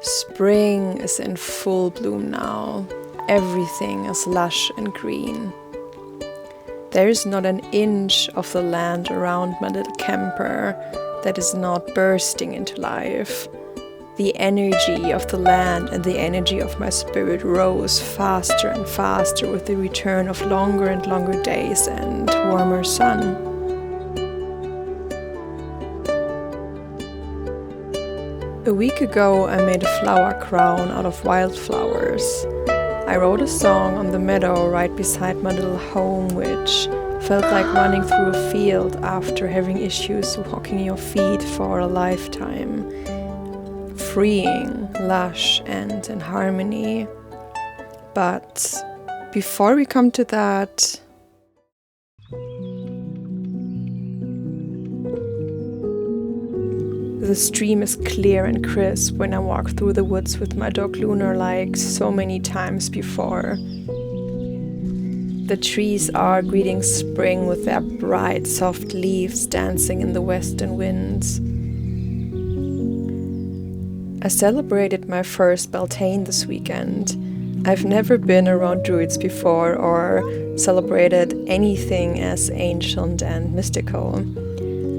Spring is in full bloom now. Everything is lush and green. There is not an inch of the land around my little camper that is not bursting into life. The energy of the land and the energy of my spirit rose faster and faster with the return of longer and longer days and warmer sun. A week ago I made a flower crown out of wildflowers. I wrote a song on the meadow right beside my little home, which felt like running through a field after having issues walking your feet for a lifetime. Freeing, lush, and in harmony. But before we come to that, the stream is clear and crisp when I walk through the woods with my dog Lunar like so many times before. The trees are greeting spring with their bright, soft leaves dancing in the western winds. I celebrated my first Beltane this weekend. I've never been around druids before or celebrated anything as ancient and mystical.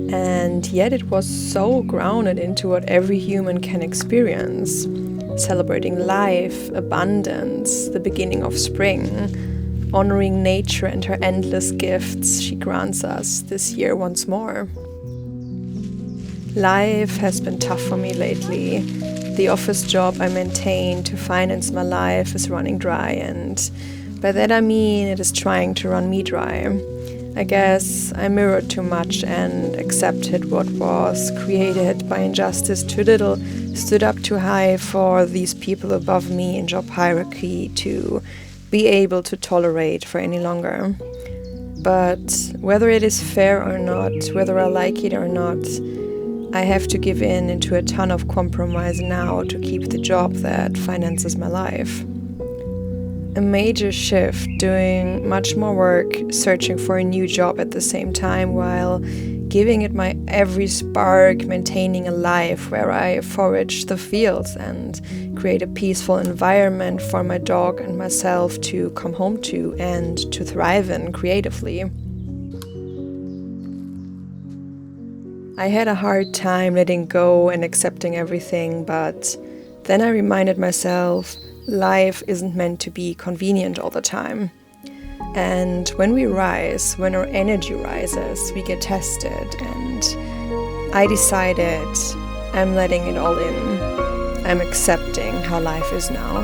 And yet it was so grounded into what every human can experience. Celebrating life, abundance, the beginning of spring, honoring nature and her endless gifts she grants us this year once more. Life has been tough for me lately. The office job I maintain to finance my life is running dry, and by that I mean it is trying to run me dry. I guess I mirrored too much and accepted what was created by injustice too little, stood up too high for these people above me in job hierarchy to be able to tolerate for any longer. But whether it is fair or not, whether I like it or not, I have to give in into a ton of compromise now to keep the job that finances my life. A major shift, doing much more work, searching for a new job at the same time while giving it my every spark, maintaining a life where I forage the fields and create a peaceful environment for my dog and myself to come home to and to thrive in creatively. I had a hard time letting go and accepting everything, but then I reminded myself life isn't meant to be convenient all the time. And when we rise, when our energy rises, we get tested, and I decided I'm letting it all in. I'm accepting how life is now.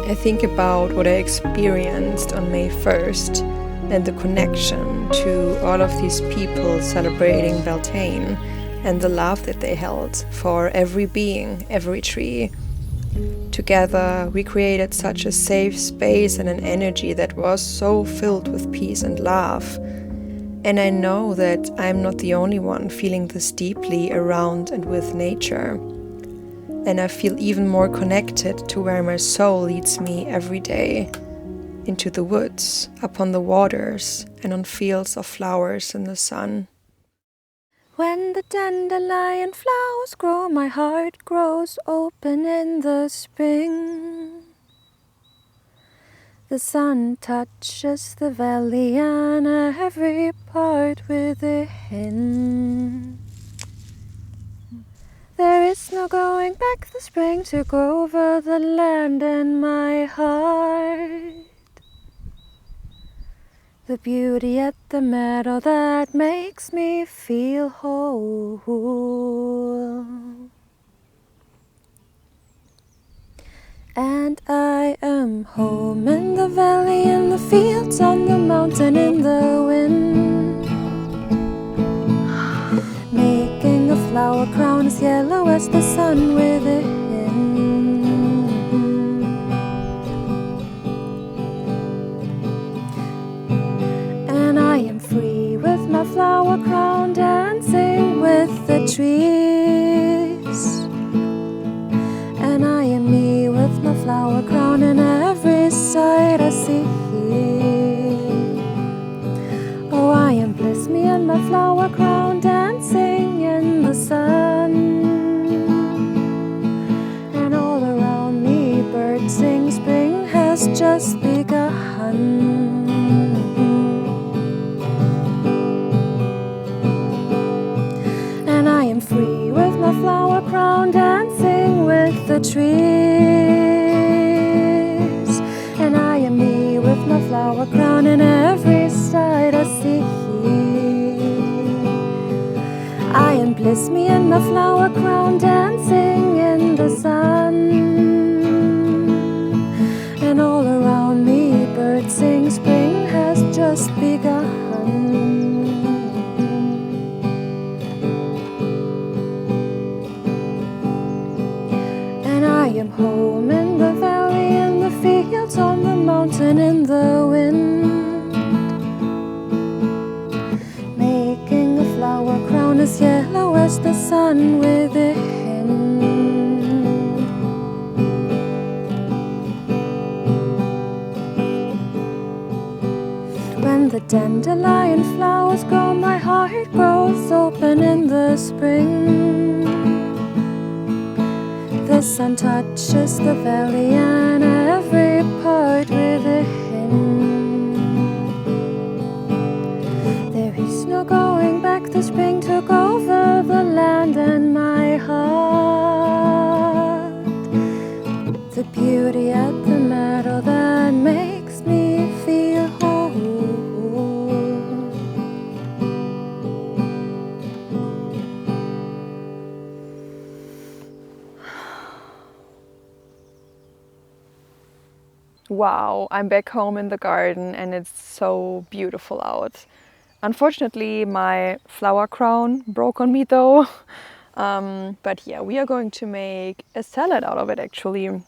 I think about what I experienced on May 1st and the connection to all of these people celebrating Beltane and the love that they held for every being, every tree. Together, we created such a safe space and an energy that was so filled with peace and love. And I know that I'm not the only one feeling this deeply around and with nature. And I feel even more connected to where my soul leads me every day, into the woods, upon the waters, and on fields of flowers in the sun. When the dandelion flowers grow, my heart grows open in the spring. The sun touches the valley and every part within. There is no going back, the spring took over the land and my heart. The beauty at the meadow that makes me feel whole. And I am home in the valley, in the fields, on the mountain, in the wind. Making a flower crown as yellow as the sun within. I am free with my flower crown, dancing with the trees. And I am me with my flower crown in every sight I see. Oh, I am bliss, me and my flower crown, dancing in the sun. just begun. And I am free with my flower crown, dancing with the trees. And I am me with my flower crown in every sight I see. I am bliss, me and my flower crown, dancing in the sun. And all around me birds sing, spring has just begun. And I am home in the valley, in the fields, on the mountain, in the wind, making a flower crown as yellow as the sun within. When the dandelion flowers grow, my heart grows open in the spring. The sun touches the valley and every part within. There is no going back, the spring took over the land and my heart. The beauty at the meadow that makes me feel whole. Wow, I'm back home in the garden and it's so beautiful out. Unfortunately, my flower crown broke on me though. But yeah, we are going to make a salad out of it actually.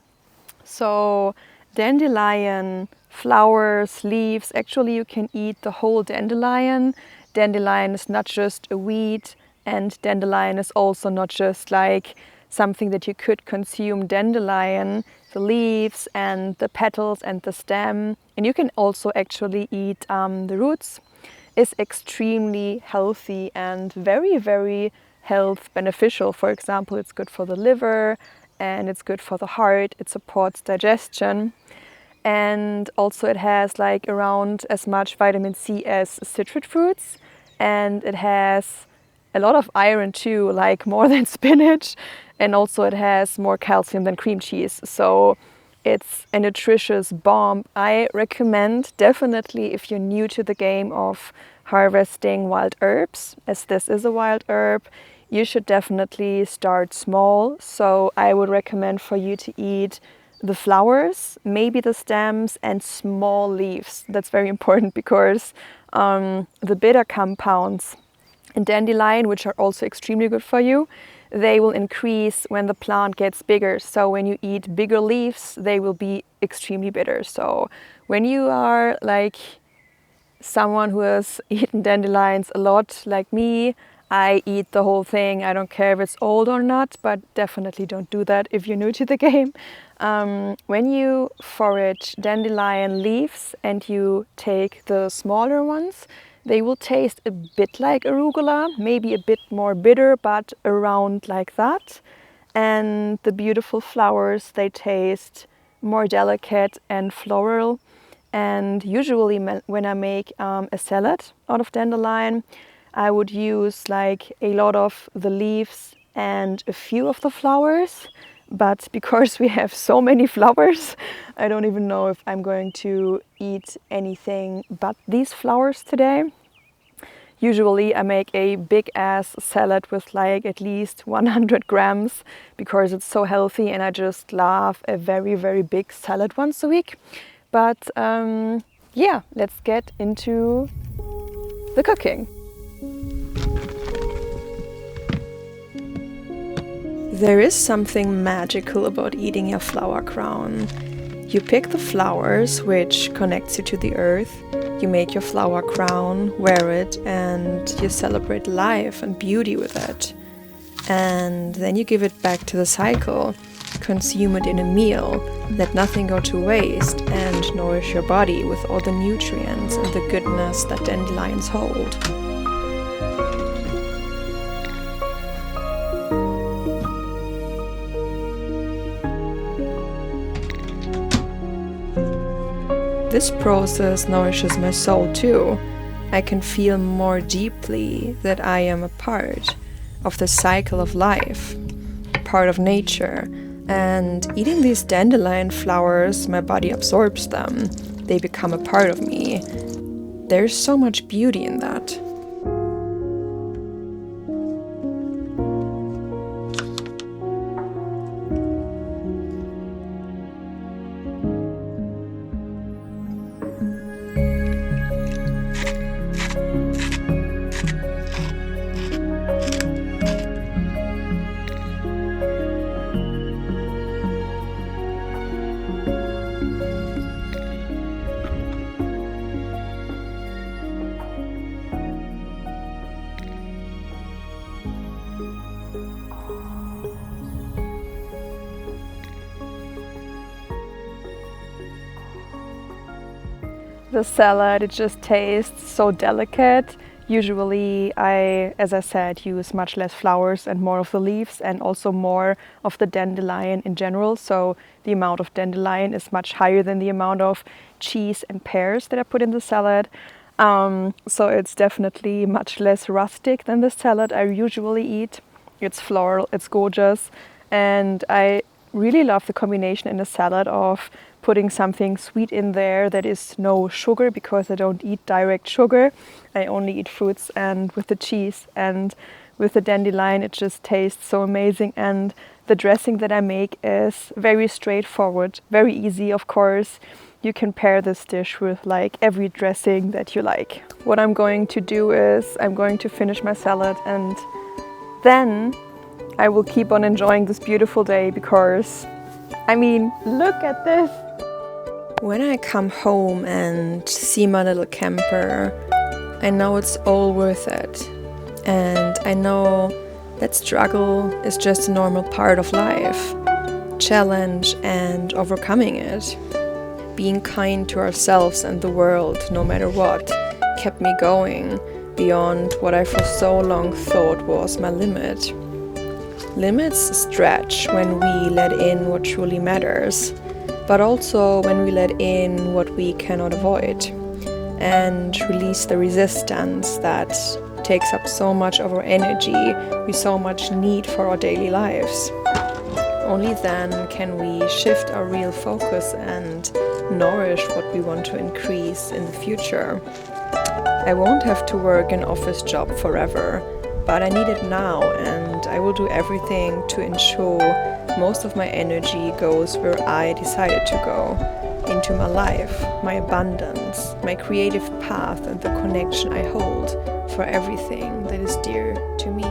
So dandelion, flowers, leaves, actually you can eat the whole dandelion. Dandelion is not just a weed, and dandelion is also not just like something that you could consume. Dandelion, the leaves and the petals and the stem, and you can also actually eat the roots, is extremely healthy and very, very health beneficial. For example, it's good for the liver and it's good for the heart. It supports digestion, and also it has like around as much vitamin C as citrus fruits, and it has a lot of iron too, like more than spinach, and also it has more calcium than cream cheese. So it's a nutritious bomb. I recommend definitely, if you're new to the game of harvesting wild herbs, as this is a wild herb, you should definitely start small. So I would recommend for you to eat the flowers, maybe the stems, and small leaves. That's very important because the bitter compounds in dandelion, which are also extremely good for you, they will increase when the plant gets bigger. So when you eat bigger leaves, they will be extremely bitter. So when you are like someone who has eaten dandelions a lot, like me, I eat the whole thing. I don't care if it's old or not, but definitely don't do that if you're new to the game. When you forage dandelion leaves and you take the smaller ones, they will taste a bit like arugula, maybe a bit more bitter, but around like that. And the beautiful flowers, they taste more delicate and floral. And usually when I make a salad out of dandelion, I would use like a lot of the leaves and a few of the flowers. But because we have so many flowers, I don't even know if I'm going to eat anything but these flowers today. Usually I make a big ass salad with like at least 100 grams because it's so healthy, and I just love a very, very big salad once a week. But yeah, let's get into the cooking. There is something magical about eating your flower crown. You pick the flowers, which connects you to the earth. You make your flower crown, wear it, and you celebrate life and beauty with it. And then you give it back to the cycle, consume it in a meal, let nothing go to waste, and nourish your body with all the nutrients and the goodness that dandelions hold. This process nourishes my soul too. I can feel more deeply that I am a part of the cycle of life, part of nature, and eating these dandelion flowers, my body absorbs them. They become a part of me. There's so much beauty in that. The salad, it just tastes so delicate. Usually I, as I said, use much less flowers and more of the leaves and also more of the dandelion in general. So the amount of dandelion is much higher than the amount of cheese and pears that I put in the salad. So it's definitely much less rustic than the salad I usually eat. It's floral, it's gorgeous, and I really love the combination in a salad of putting something sweet in there that is no sugar, because I don't eat direct sugar. I only eat fruits, and with the cheese and with the dandelion it just tastes so amazing. And the dressing that I make is very straightforward, very easy. Of course, you can pair this dish with like every dressing that you like. What I'm going to do is I'm going to finish my salad, and then I will keep on enjoying this beautiful day, because I mean, look at this. When I come home and see my little camper, I know it's all worth it. And I know that struggle is just a normal part of life. Challenge and overcoming it. Being kind to ourselves and the world, no matter what, kept me going beyond what I for so long thought was my limit. Limits stretch when we let in what truly matters, but also when we let in what we cannot avoid, and release the resistance that takes up so much of our energy we so much need for our daily lives. Only then can we shift our real focus and nourish what we want to increase in the future. I won't have to work an office job forever, but I need it now, and I will do everything to ensure most of my energy goes where I decided to go, into my life, my abundance, my creative path, and the connection I hold for everything that is dear to me.